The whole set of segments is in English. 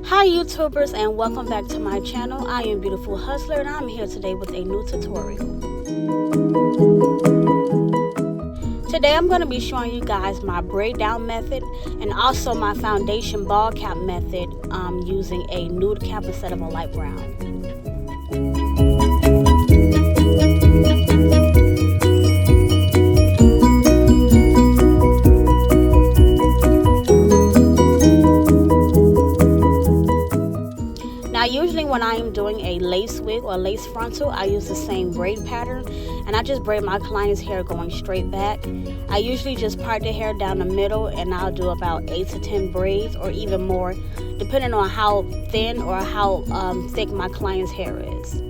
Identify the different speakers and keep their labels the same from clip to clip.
Speaker 1: Hi YouTubers, and welcome back to my channel. I am Beautiful Hustler, and I'm here today with a new tutorial. Today I'm going to be showing you guys my braid down method and also my foundation ball cap method using a nude cap instead of a light brown. Usually when I am doing a lace wig or lace frontal, I use the same braid pattern, and I just braid my client's hair going straight back. I usually just part the hair down the middle, and I'll do about 8 to 10 braids or even more, depending on how thin or how thick my client's hair is.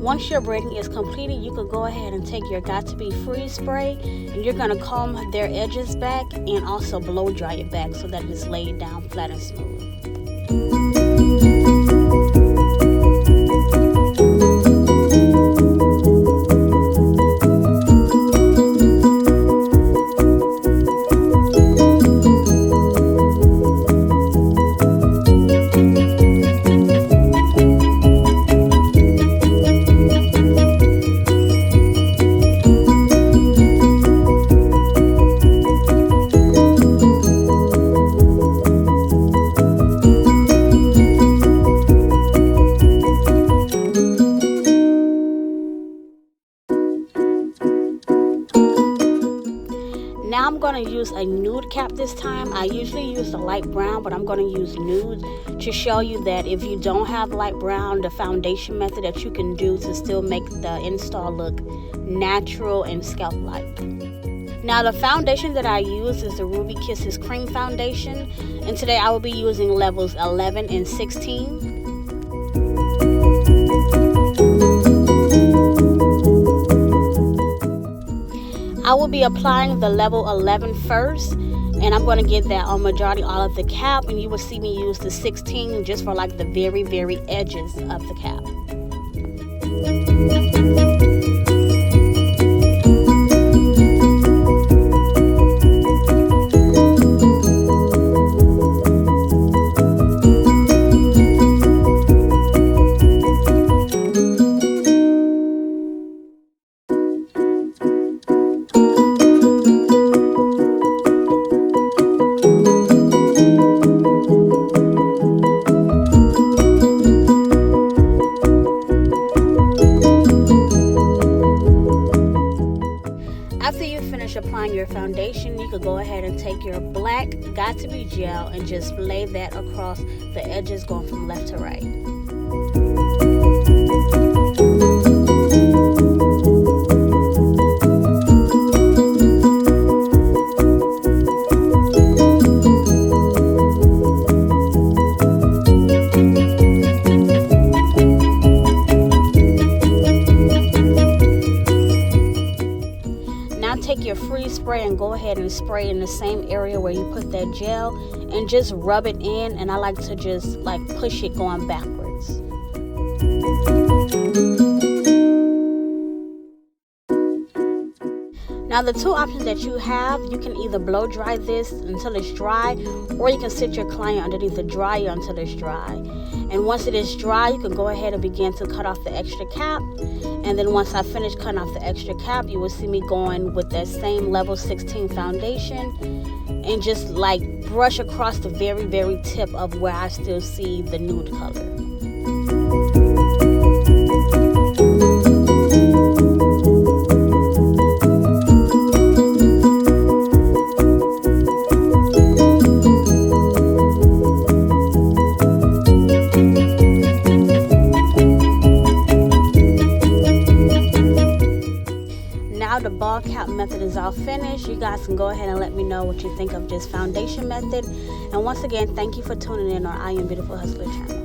Speaker 1: Once your braiding is completed, you could go ahead and take your Got To Be Free spray, and you're going to comb their edges back and also blow dry it back so that it's laid down flat and smooth. Now I'm going to use a nude cap this time. I usually use the light brown, but I'm going to use nude to show you that if you don't have light brown, the foundation method that you can do to still make the install look natural and scalp-like. Now the foundation that I use is the Ruby Kisses Cream Foundation, and today I will be using levels 11 and 16. I will be applying the level 11 first, and I'm going to get that on majority all of the cap, and you will see me use the 16 just for like the very edges of the cap. Applying your foundation, you could go ahead and take your black Got To Be gel and just lay that across the edges going from left to right. Take your free spray and go ahead and spray in the same area where you put that gel and just rub it in, and I like to just like push it going backwards. Now the two options that you have, you can either blow dry this until it's dry, or you can sit your client underneath the dryer until it's dry. And once it is dry, you can go ahead and begin to cut off the extra cap. And then once I finish cutting off the extra cap, you will see me going with that same level 16 foundation and just like brush across the very, very tip of where I still see the nude color. Now the ball cap method is all finished. You guys can go ahead and let me know what you think of this foundation method. And once again, thank you for tuning in on I Am Beautiful Hustler channel.